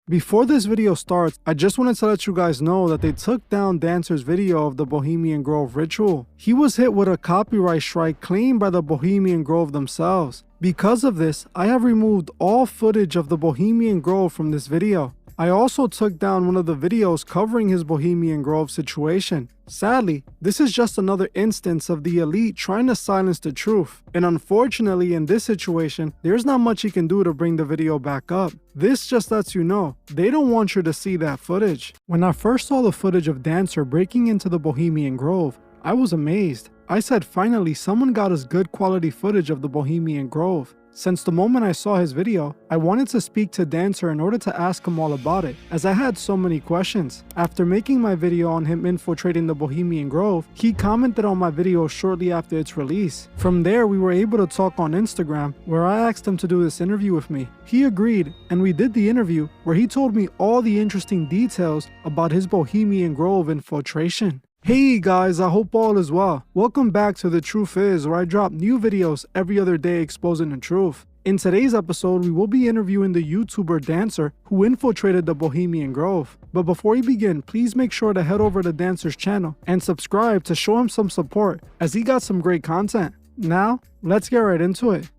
Before this video starts, I just wanted to let you guys know that they took down Dancer's video of the Bohemian Grove ritual. He was hit with a copyright strike claimed by the Bohemian Grove themselves. Because of this, I have removed all footage of the Bohemian Grove from this video. I also took down one of the videos covering his Bohemian Grove situation. Sadly, this is just another instance of the elite trying to silence the truth. And unfortunately, in this situation, there's not much you can do to bring the video back up. This just lets you know, they don't want you to see that footage. When I first saw the footage of Dancer breaking into the Bohemian Grove, I was amazed. I said finally someone got us good quality footage of the Bohemian Grove. Since the moment I saw his video, I wanted to speak to Dancer in order to ask him all about it, as I had so many questions. After making my video on him infiltrating the Bohemian Grove, he commented on my video shortly after its release. From there, we were able to talk on Instagram, where I asked him to do this interview with me. He agreed, and we did the interview, where he told me all the interesting details about his Bohemian Grove infiltration. Hey guys, I hope all is well. Welcome back to The Truth Is, where I drop new videos every other day exposing the truth. In today's episode, we will be interviewing the YouTuber Dancer who infiltrated the Bohemian Grove. But before we begin, please make sure to head over to Dancer's channel and subscribe to show him some support, as he got some great content. Now, let's get right into it.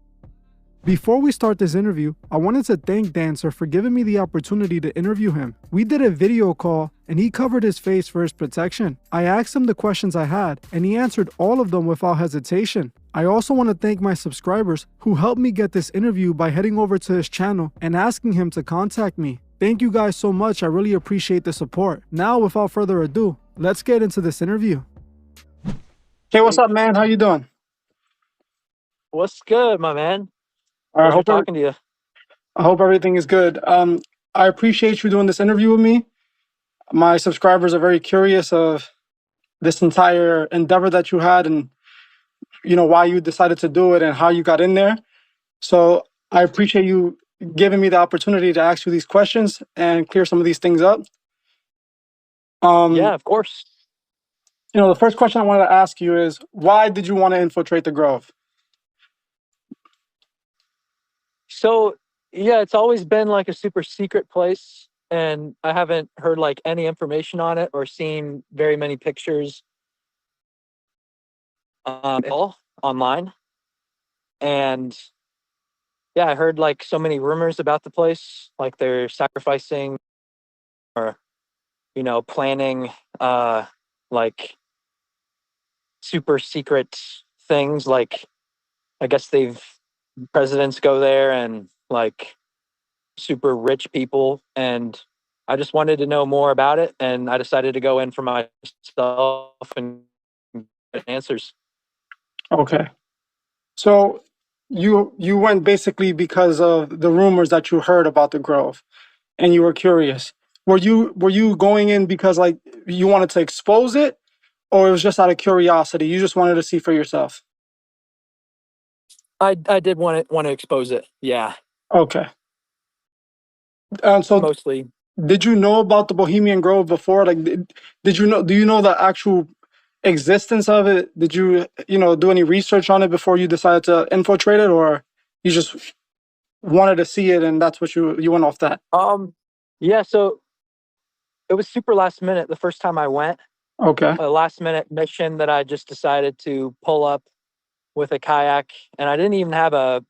Before we start this interview, I wanted to thank Dancer for giving me the opportunity to interview him. We did a video call and he covered his face for his protection. I asked him the questions I had and he answered all of them without hesitation. I also want to thank my subscribers who helped me get this interview by heading over to his channel and asking him to contact me. Thank you guys so much, I really appreciate the support. Now without further ado, let's get into this interview. Hey, what's up man? How you doing? What's good, my man? I hope talking to you. I hope everything is good. I appreciate you doing this interview with me. My subscribers are very curious of this entire endeavor that you had and why you decided to do it and how you got in there. So I appreciate you giving me the opportunity to ask you these questions and clear some of these things up. Yeah, of course. The first question I wanted to ask you is, why did you want to infiltrate the Grove? So, yeah, it's always been like a super secret place, and I haven't heard like any information on it or seen very many pictures at all online. And yeah, I heard like so many rumors about the place, like they're sacrificing or planning like super secret things. Like I guess presidents go there and like super rich people, and I just wanted to know more about it, and I decided to go in for myself and get answers. Okay. So you went basically because of the rumors that you heard about the Grove and you were curious. Were you going in because like you wanted to expose it, or it was just out of curiosity? You just wanted to see for yourself? I did want to expose it. Yeah. Okay. So mostly. Did you know about the Bohemian Grove before? Like, did you know? Do you know the actual existence of it? Did you do any research on it before you decided to infiltrate it, or you just wanted to see it and that's what you went off that? Yeah. So it was super last minute the first time I went. Okay. A last minute mission that I just decided to pull up with a kayak, and I didn't even have a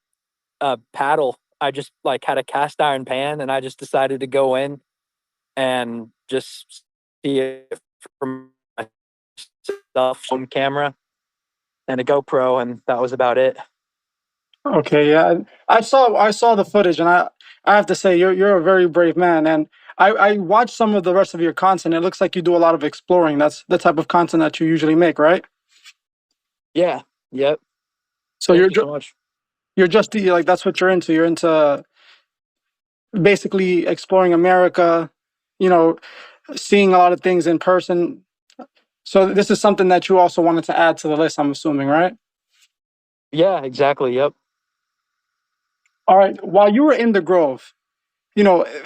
paddle. I just like had a cast iron pan, and I just decided to go in and just see it from my cell phone camera and a GoPro, and that was about it. Okay, yeah, I saw the footage, and I have to say you're a very brave man, and I watched some of the rest of your content. It looks like you do a lot of exploring. That's the type of content that you usually make, right? Yeah. Yep. So Thank you so much. You're just like, that's what you're into. You're into basically exploring America, seeing a lot of things in person. So this is something that you also wanted to add to the list, I'm assuming, right? Yeah, exactly. Yep. All right. While you were in the Grove,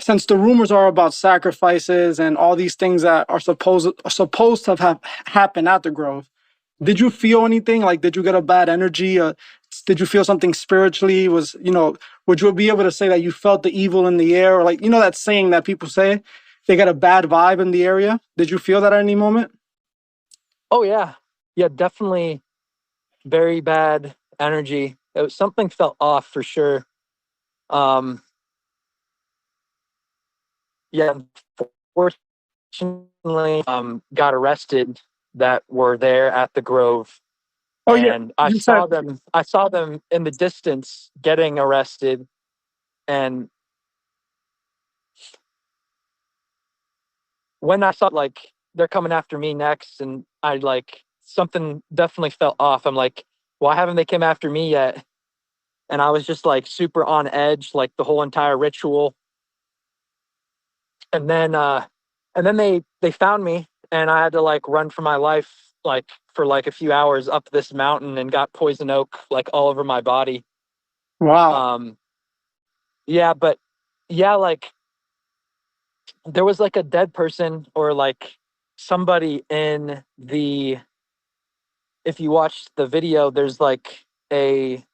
since the rumors are about sacrifices and all these things that are supposed to have happened at the Grove, did you feel anything? Like, did you get a bad energy, Did you feel something spiritually? Would you be able to say that you felt the evil in the air? Or like, that saying that people say, they got a bad vibe in the area? Did you feel that at any moment? Oh yeah, yeah, definitely very bad energy. Something felt off for sure. Um, yeah, fortunately, got arrested that were there at the Grove, Oh yeah, and I you said. saw them. I saw them in the distance getting arrested, and when I saw like they're coming after me next, and I like something definitely felt off. I'm like, why haven't they come after me yet? And I was just like super on edge, like the whole entire ritual. And then they found me, and I had to like run for my life, like for like a few hours up this mountain, and got poison oak like all over my body. Wow. Um, yeah, but yeah, like there was like a dead person or like somebody in the if you watch the video, there's like a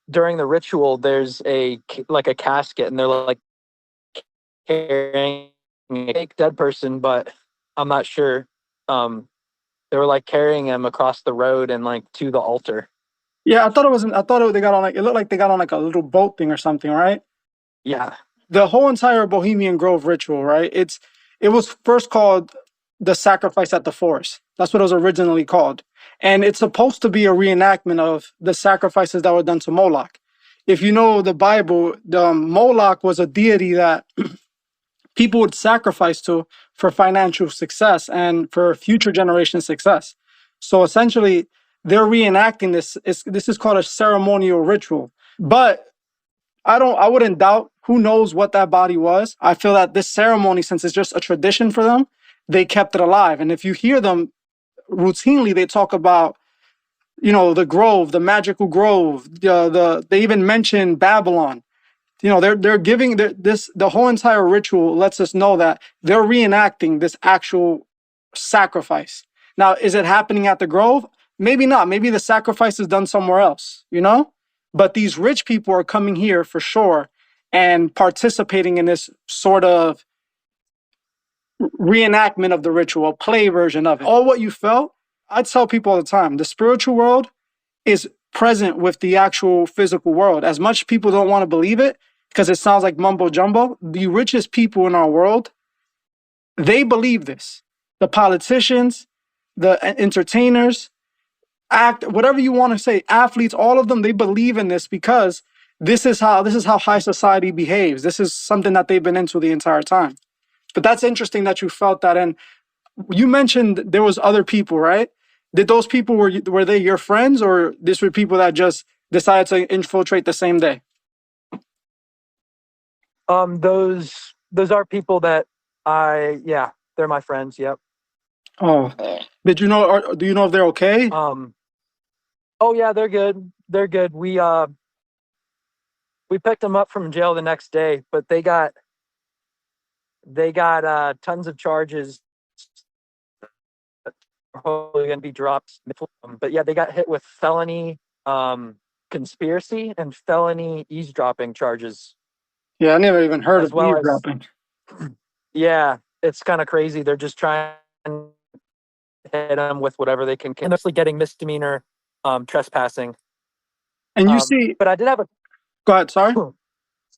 during the ritual, there's like a casket, and they're like carrying a fake dead person, but I'm not sure. Um, they were like carrying him across the road and like to the altar. Yeah, I thought it wasn't. I thought they got on like, it looked like they got on like a little boat thing or something, right? Yeah. The whole entire Bohemian Grove ritual, right? It was first called the sacrifice at the forest. That's what it was originally called, and it's supposed to be a reenactment of the sacrifices that were done to Moloch. If you know the Bible, Moloch was a deity that people would sacrifice to for financial success and for future generation success. So essentially, they're reenacting this. This is called a ceremonial ritual, but I wouldn't doubt, who knows what that body was. I feel that this ceremony, since it's just a tradition for them, they kept it alive. And if you hear them routinely, they talk about, the grove, the magical grove, they even mention Babylon. They're giving the whole entire ritual lets us know that they're reenacting this actual sacrifice. Now, is it happening at the grove? Maybe not. Maybe the sacrifice is done somewhere else. But these rich people are coming here for sure and participating in this sort of reenactment of the ritual, play version of it. All what you felt, I tell people all the time, the spiritual world is present with the actual physical world. As much people don't want to believe it because it sounds like mumbo jumbo, the richest people in our world, they believe this. The politicians, the entertainers, whatever you want to say, athletes, all of them, they believe in this because this is how high society behaves. This is something that they've been into the entire time. But that's interesting that you felt that. And you mentioned there was other people, right? Did those people were they your friends, or these were people that just decided to infiltrate the same day? Those are people that yeah, they're my friends. Yep. Oh, did you know, or do you know if they're okay? Oh yeah, they're good. They're good. We picked them up from jail the next day, but they got tons of charges probably going to be dropped. But yeah, they got hit with felony conspiracy and felony eavesdropping charges, Yeah, I never even heard as of well as eavesdropping. yeah, it's kind of crazy. They're just trying to hit them with whatever they can, mostly getting misdemeanor trespassing. And you see, But I did have a go ahead, sorry.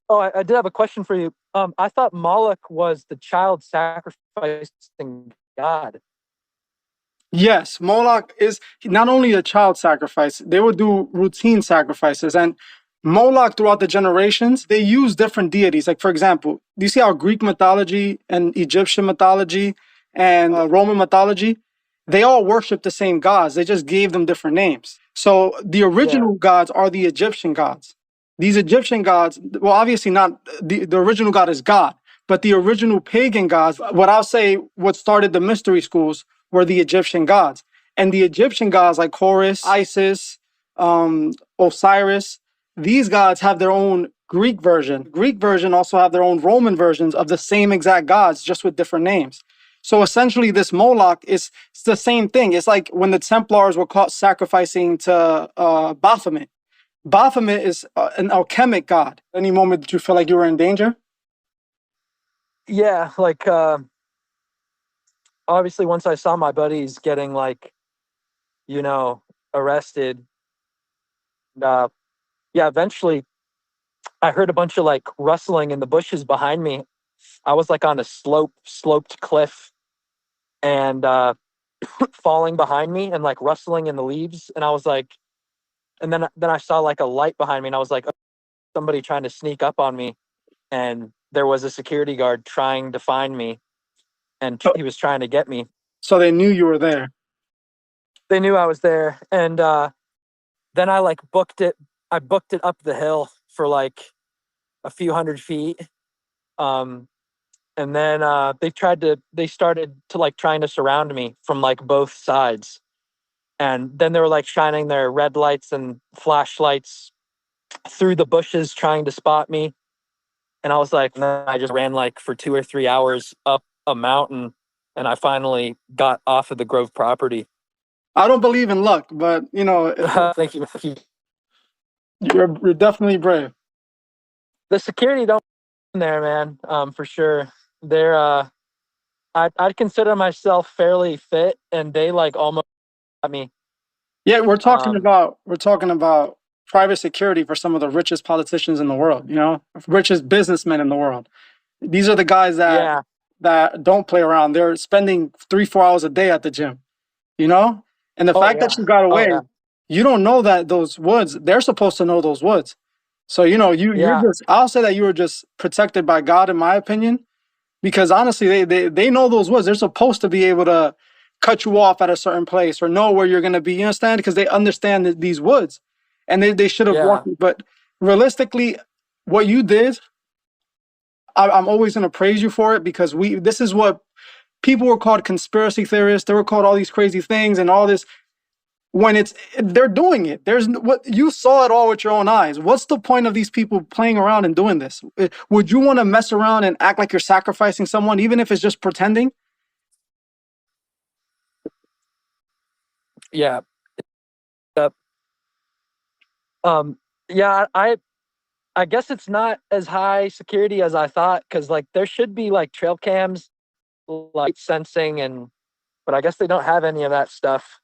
I did have a question for you. I thought Moloch was the child sacrificing god. Yes, Moloch is not only a child sacrifice, they would do routine sacrifices. And Moloch, throughout the generations, they use different deities. Like, for example, do you see how Greek mythology and Egyptian mythology and Roman mythology, they all worship the same gods. They just gave them different names. So the Yeah. original gods are the Egyptian gods. These Egyptian gods, well, obviously not, the original God is God, but the original pagan gods, what I'll say, what started the mystery schools were the Egyptian gods. And the Egyptian gods like Horus, Isis, Osiris, these gods have their own Greek version. Greek version also have their own Roman versions of the same exact gods, just with different names. So essentially, this Moloch is it's the same thing. It's like when the Templars were caught sacrificing to Baphomet. Baphomet is an alchemic god. Any moment that you feel like you were in danger? Yeah, like obviously once I saw my buddies getting like, you know, arrested, uh yeah, eventually I heard a bunch of like rustling in the bushes behind me. I was like on a sloped cliff, and falling behind me and like rustling in the leaves, and I was like, and then I saw like a light behind me, and I was like, "Oh, somebody trying to sneak up on me," and there was a security guard trying to find me, and So, he was trying to get me. so they knew you were there. They knew I was there, and then I like booked it. I booked it up the hill for like a few hundred feet. Um, and then they started to like trying to surround me from like both sides. And then they were like shining their red lights and flashlights through the bushes trying to spot me. And I was like, no, I just ran like for 2 or 3 hours up a mountain, and I finally got off of the Grove property. I don't believe in luck, but you know, Thank you. Thank you. you're definitely brave. The security don't there, man, for sure. They're I'd consider myself fairly fit, and they like almost got me. Yeah, Um, we're talking about private security for some of the richest politicians in the world, you know, richest businessmen in the world. These are the guys yeah. that don't play around. They're spending 3 4 hours a day at the gym, you know? And the Oh fact that yeah. you got Oh away, yeah. you don't know that those woods, they're supposed to know those woods. So, you know, you're Yeah. just I'll say that you were just protected by God in my opinion. Because honestly, they know those woods. They're supposed to be able to cut you off at a certain place or know where you're going to be. You understand? Because they understand these woods, and they should have Yeah. walked. But realistically, what you did, I'm always going to praise you for it because we. This is what people were called conspiracy theorists. They were called all these crazy things and all this. When they're doing it, what you saw it all with your own eyes. What's the point of these people playing around and doing this? Would you want to mess around and act like you're sacrificing someone, even if it's just pretending? Yeah. Uh, um. Yeah. I guess it's not as high security as I thought, because like there should be like trail cams, like sensing, and but I guess they don't have any of that stuff.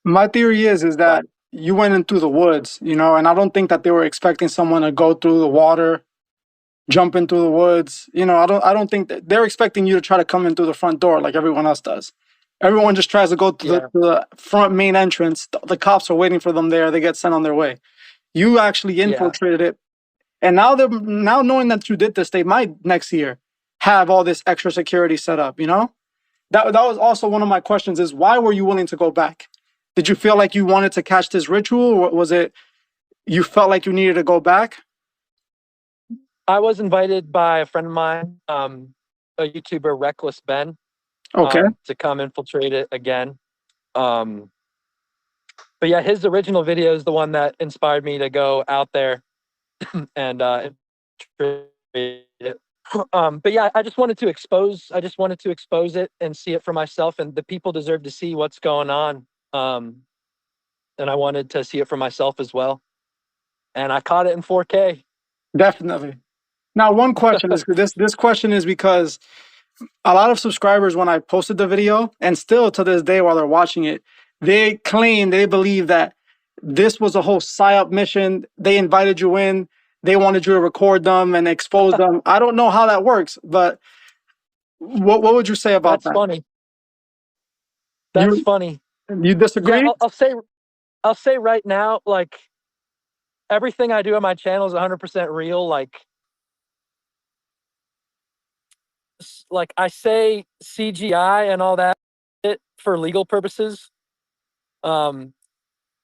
My theory is But that you went into the woods, you know, and I don't think that they were expecting someone to go through the water, jump into the woods. You know, I don't think that they're expecting you to try to come in through the front door like everyone else does. Everyone just tries to go yeah. to the front main entrance. The cops are waiting for them there. They get sent on their way. You actually Yeah. infiltrated it, and now knowing that you did this, they might next year have all this extra security set up. You know, that was also one of my questions: is why were you willing to go back? Did you feel like you wanted to catch this ritual, or was it you felt like you needed to go back? I was invited by a friend of mine, a YouTuber, Reckless Ben, Okay, to come infiltrate it again. Um, but yeah, his original video is the one that inspired me to go out there and infiltrate it. But yeah, I just wanted to expose it and see it for myself, and the people deserve to see what's going on. Um, and I wanted to see it for myself as well. And I caught it in 4K. definitely. Now, one question is this question is because a lot of subscribers, when I posted the video, and still to this day while they're watching it, they claim they believe that this was a whole psy-op mission. They invited you in. They wanted you to record them and expose them. I don't know how that works, but what would you say about That's that? funny. That's You funny. you Yeah, disagree? I'll say right now, like everything I do on my channel is 100% real. Like I say CGI and all that it for legal purposes. Um,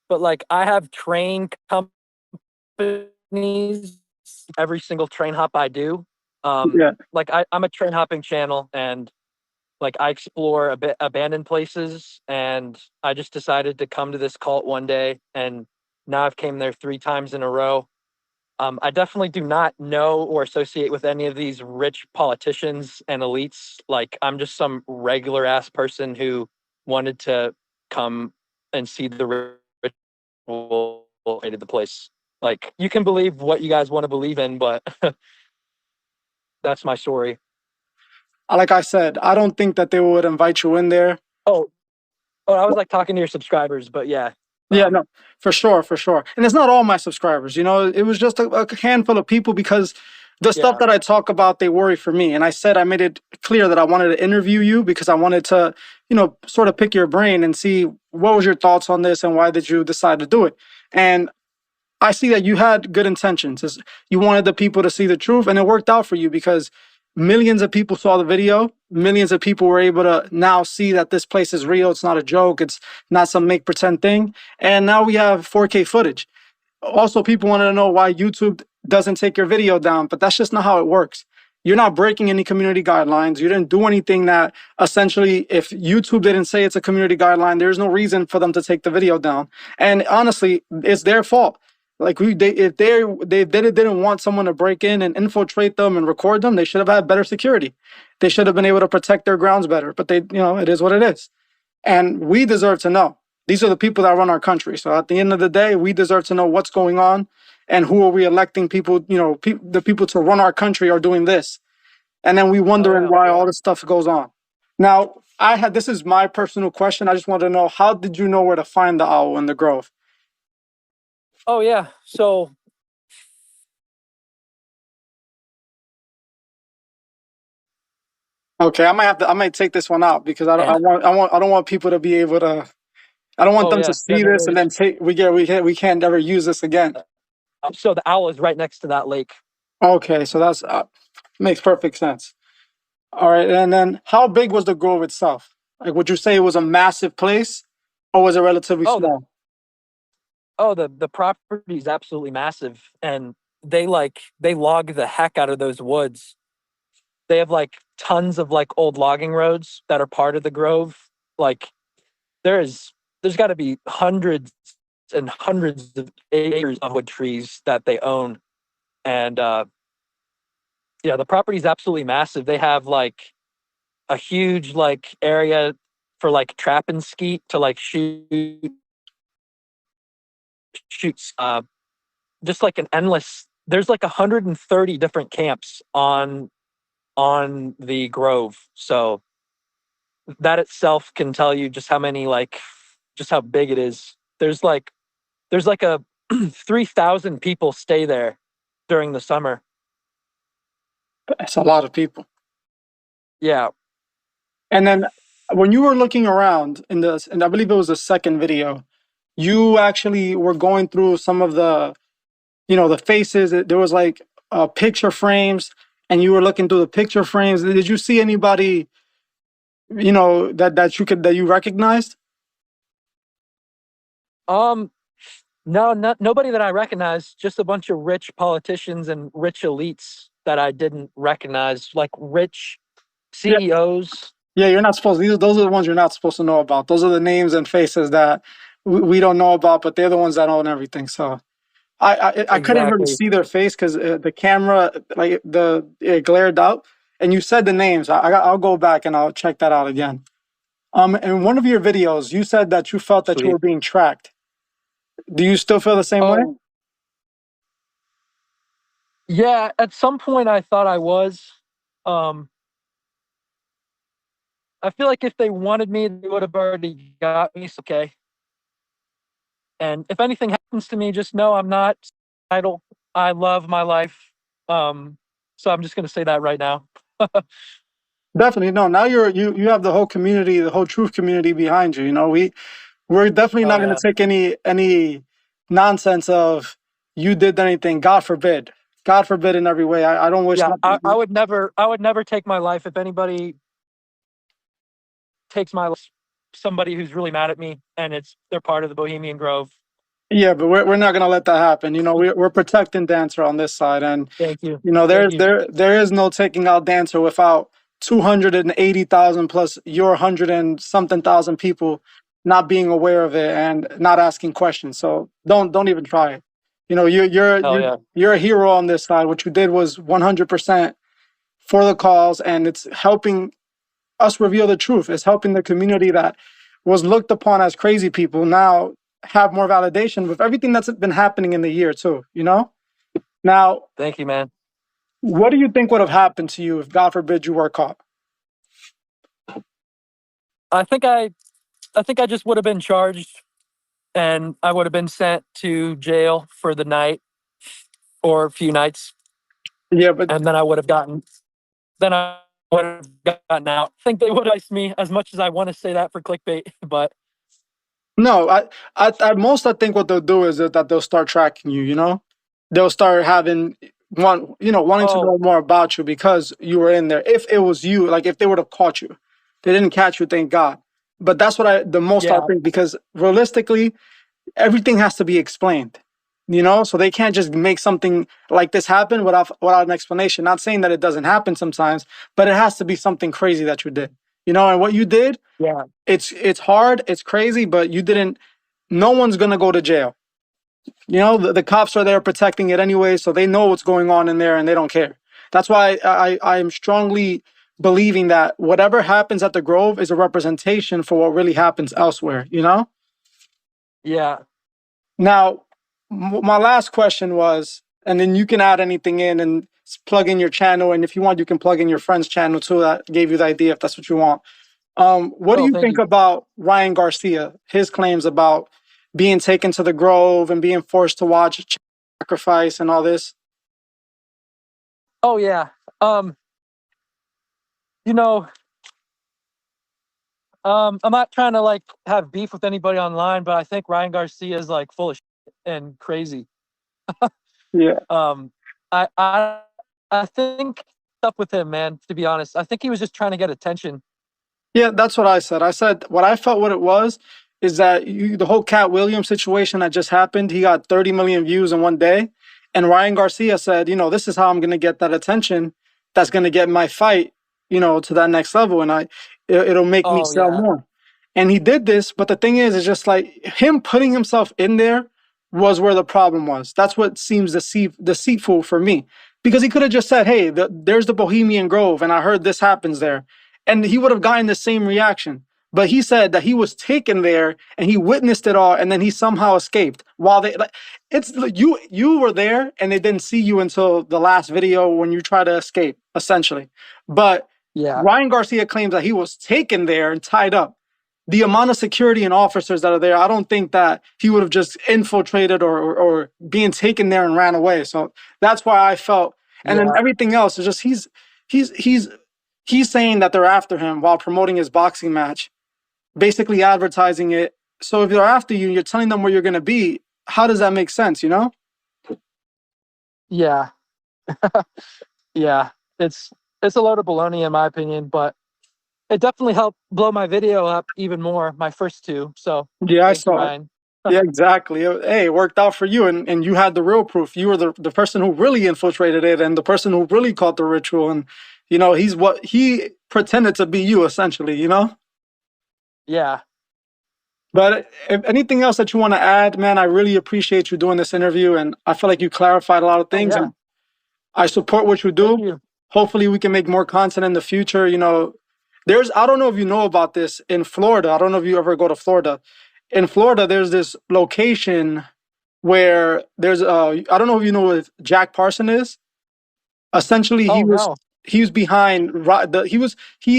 but like I have train companies every single train hop I do. Yeah, Like I'm a train hopping channel, and like I explore a bit abandoned places, and I just decided to come to this cult one day, and now I've came there 3 times in a row. I definitely do not know or associate with any of these rich politicians and elites. Like I'm just some regular ass person who wanted to come and see the ritual of the place. Like, you can believe what you guys want to believe in, but that's my story. Like I said, I don't think that they would invite you in there. Oh, oh, I was like talking to your subscribers, but yeah. Yeah, no, for sure, for sure. And it's not all my subscribers, you know, it was just a handful of people because the stuff Yeah. that I talk about, they worry for me. And I said, I made it clear that I wanted to interview you because I wanted to, you know, sort of pick your brain and see what was your thoughts on this and why did you decide to do it. And I see that you had good intentions. You wanted the people to see the truth, and it worked out for you because millions of people saw the video. Millions of people were able to now see that this place is real. It's not a joke. It's not some make pretend thing. And now we have 4K footage. Also, people wanted to know why YouTube doesn't take your video down, but that's just not how it works. You're not breaking any community guidelines. You didn't do anything that essentially, if YouTube didn't say it's a community guideline, there's no reason for them to take the video down. And honestly, it's their fault. Like if they didn't want someone to break in and infiltrate them and record them, they should have had better security. They should have been able to protect their grounds better. But they, you know, it is what it is. And we deserve to know. These are the people that run our country. So at the end of the day, we deserve to know what's going on and who are we electing people, you know, the people to run our country are doing this. And then we Oh wondering yeah. why all this stuff goes on. Now, this is my personal question. I just want to know, how did you know where to find the owl in the grove? Oh yeah. So Okay, I might take this one out because and I don't want people to be able to, I don't want oh them to yeah, yeah, see no this and then worries. take, we can't ever use this again. So the owl is right next to that lake. Okay, so that's makes perfect sense. All right, and then how big was the grove itself? Like, would you say it was a massive place, or was it relatively Oh, small? the property is absolutely massive, and they log the heck out of those woods. They have like tons of like old logging roads that are part of the grove. Like, there's got to be hundreds and hundreds of acres of wood trees that they own, and yeah, the property is absolutely massive. They have like a huge like area for like trap and skeet to like shoots just like an endless, there's like 130 different camps on the grove. So that itself can tell you just how many like just how big it is. There's like a 3,000 people stay there during the summer. It's a lot of people. Yeah. And then when you were looking around in this, and I believe it was the second video, you actually were going through some of the, you know, the faces. There was like picture frames, and you were looking through the picture frames. Did you see anybody, you know, that you recognized? um no, nobody that I recognize, just a bunch of rich politicians and rich elites that I didn't recognize, like rich Yeah, CEOs. yeah. You're not supposed. Those are the ones you're not supposed to know about. Those are the names and faces that we don't know about, but they're the ones that own everything. So I couldn't really Exactly. see their face because the camera, like it glared out. And you said the names. I'll go back and I'll check that out again. In one of your videos, you said that you felt that you were Sweet. being tracked. Do you still feel the same way? Oh, yeah, at some point I thought I was. Um, I feel like if they wanted me, they would have already got me. So, okay. And if anything happens to me, just know I'm not idle. I love my life. Um, so I'm just gonna say that right now. Definitely no. Now you have the whole community, the whole truth community behind you. You know, we're definitely Oh not going yeah. to take any nonsense of you did anything. God forbid. God forbid in every way. I don't wish Yeah, nothing. I would never take my life. If anybody takes my life, somebody who's really mad at me and they're part of the Bohemian Grove. Yeah, but we're not going to let that happen. You know, we're protecting Dancer on this side, and Thank you. you know Thank you. there is no taking out Dancer without 280,000 plus your 100 and something thousand people not being aware of it and not asking questions. So don't even try it. You know, Hell yeah. you're a hero on this side. What you did was 100% for the cause, and it's helping us reveal the truth. It's helping the community that was looked upon as crazy people now have more validation with everything that's been happening in the year too, you know? Now, Thank you, man. what do you think would have happened to you if, God forbid, you were caught? I think I I think I just would have been charged and I would have been sent to jail for the night or a few nights, Yeah, but and then I would have gotten out. I think they would ice me as much as I want to say that for clickbait, but no, at most, I think what they'll do is that they'll start tracking you. You know, they'll start having wanting to oh know more about you because you were in there. If it was you, like if they would have caught you, they didn't catch you, thank God. But that's what the most I yeah, think, because realistically, everything has to be explained. You know, so they can't just make something like this happen without an explanation. Not saying that it doesn't happen sometimes, but it has to be something crazy that you did. You know, and what you did, yeah, it's hard, it's crazy, but you didn't. No one's gonna go to jail. You know, the cops are there protecting it anyway, so they know what's going on in there and they don't care. That's why I am strongly believing that whatever happens at the Grove is a representation for what really happens elsewhere. You know. yeah. Now, my last question was, and then you can add anything in and plug in your channel, and if you want, you can plug in your friend's channel too. That gave you the idea, if that's what you want. What do Oh, you thank think you. about Ryan Garcia? His claims about being taken to the Grove and being forced to watch sacrifice and all this. Oh yeah. Um, you know, I'm not trying to like have beef with anybody online, but I think Ryan Garcia is like full of shit and crazy. Yeah. Um, I I I think up with him, man. To be honest, I think he was just trying to get attention. Yeah, that's what I said. I said what I felt what it was is that the whole Cat Williams situation that just happened, he got 30 million views in one day. And Ryan Garcia said, this is how I'm going to get that attention that's going to get my fight, to that next level. And it'll make me Oh sell yeah, more. And he did this. But the thing is just like him putting himself in there was where the problem was. That's what seems deceitful for me. Because he could have just said, hey, there's the Bohemian Grove, and I heard this happens there, and he would have gotten the same reaction. But he said that he was taken there and he witnessed it all, and then he somehow escaped. While they, like, it's you were there, and they didn't see you until the last video when you try to escape, essentially. But yeah, Ryan Garcia claims that he was taken there and tied up. The amount of security and officers that are there, I don't think that he would have just infiltrated or being taken there and ran away. So that's why I felt. And then yeah, everything else is just he's he's saying that they're after him while promoting his boxing match, basically advertising it. So if they're after you, you're telling them where you're going to be. How does that make sense? You know? yeah, yeah. It's it's a load of baloney in my opinion, but it definitely helped blow my video up even more. My first two. So Yeah, I thank you, saw it. Ryan. Yeah, exactly. Hey, it worked out for you, and you had the real proof. You were the person who really infiltrated it, and the person who really caught the ritual. And he's what he pretended to be you, essentially. Yeah. But if anything else that you want to add, man, I really appreciate you doing this interview, and I feel like you clarified a lot of Oh things, yeah. and I support what you Thank do. you. Hopefully, we can make more content in the future. I don't know if you know about this in Florida. I don't know if you ever go to Florida. In Florida, there's this location where there's I don't know if you know what Jack Parson is. Essentially, he Oh was no. he was behind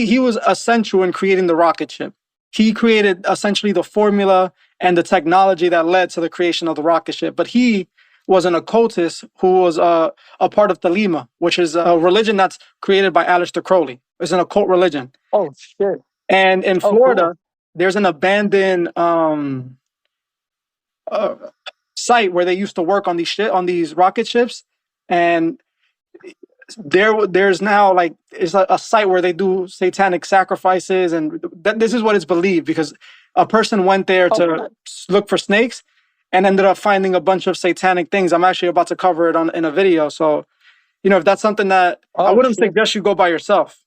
he was essential in creating the rocket ship. He created essentially the formula and the technology that led to the creation of the rocket ship. But he was an occultist who was a part of Thelema, which is a religion that's created by Aleister Crowley. It's an occult religion. Oh shit. And in Oh cool. Florida, there's an abandoned uh, site where they used to work on these rocket ships, and there's now like it's a site where they do satanic sacrifices, and this is what is believed because a person went there Oh to shit. look for snakes and ended up finding a bunch of satanic things. I'm actually about to cover it in a video, so if that's something that I Oh wouldn't shit. suggest you go by yourself.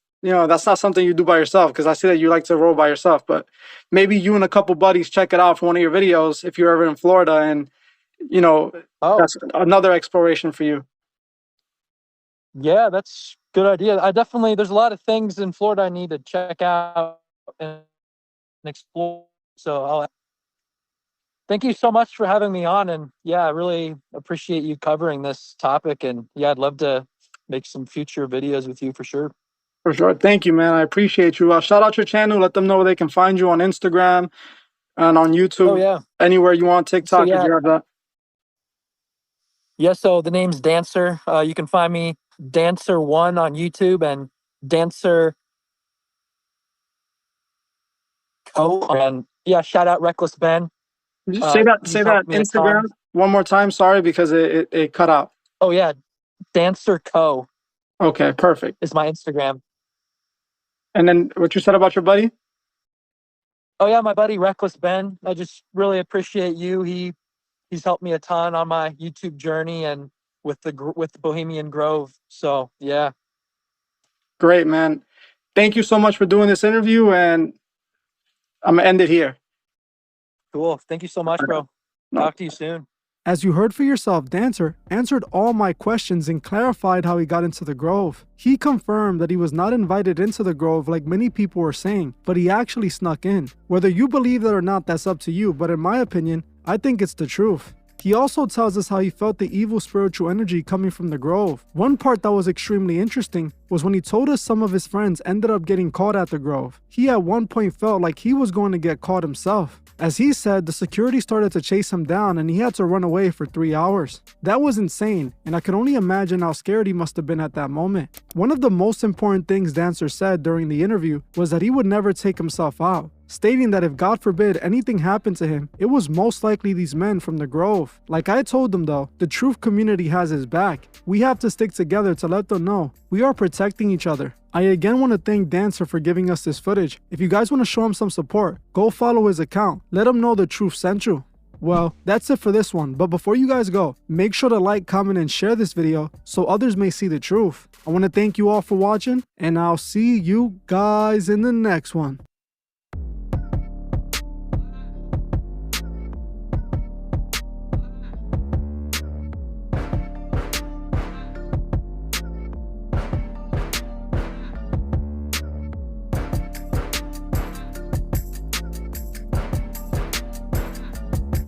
That's not something you do by yourself because I see that you like to roll by yourself. But maybe you and a couple buddies check it out for one of your videos if you're ever in Florida, and you know Oh that's another exploration for you. yeah, that's good idea. I definitely there's a lot of things in Florida I need to check out and explore. So I'll Thank you so much for having me on. And yeah, I really appreciate you covering this topic. And yeah, I'd love to make some future videos with you for sure. For sure. Thank you, man. I appreciate you. Shout out your channel. Let them know where they can find you on Instagram and on Oh, YouTube, yeah. anywhere you want, So, TikTok, if yeah. you have that. Yeah. So the name's Dancer. You can find me Dancer1 on YouTube and Dancer Co. And yeah, shout out Reckless Ben. Just say He's that helped me a Instagram ton. one more time. Sorry, because it cut out. Oh, yeah. Dancer Co. Okay, perfect. is my Instagram. And then what you said about your buddy? Oh, yeah. My buddy Reckless Ben. I just really appreciate you. He's helped me a ton on my YouTube journey and with the Bohemian Grove. So yeah, Great, man. Thank you so much for doing this interview, and I'm gonna end it here. cool. Thank you so much, bro. No. Talk to you soon. As you heard for yourself, Dancer answered all my questions and clarified how he got into the Grove. He confirmed that he was not invited into the Grove like many people were saying, but he actually snuck in. Whether you believe that or not, that's up to you, but in my opinion, I think it's the truth. He also tells us how he felt the evil spiritual energy coming from the Grove. One part that was extremely interesting was when he told us some of his friends ended up getting caught at the Grove. He at one point felt like he was going to get caught himself. As he said, the security started to chase him down and he had to run away for 3 hours. That was insane, and I can only imagine how scared he must have been at that moment. One of the most important things Dancer said during the interview was that he would never take himself out, stating that if God forbid anything happened to him, it was most likely these men from the Grove. Like I told them though, the truth community has his back. We have to stick together to let them know we are protecting each other. I again want to thank Dancer for giving us this footage. If you guys want to show him some support, go follow his account. Let him know the truth sent you. Well, that's it for this one, but before you guys go, make sure to like, comment, and share this video so others may see the truth. I want to thank you all for watching, and I'll see you guys in the next one.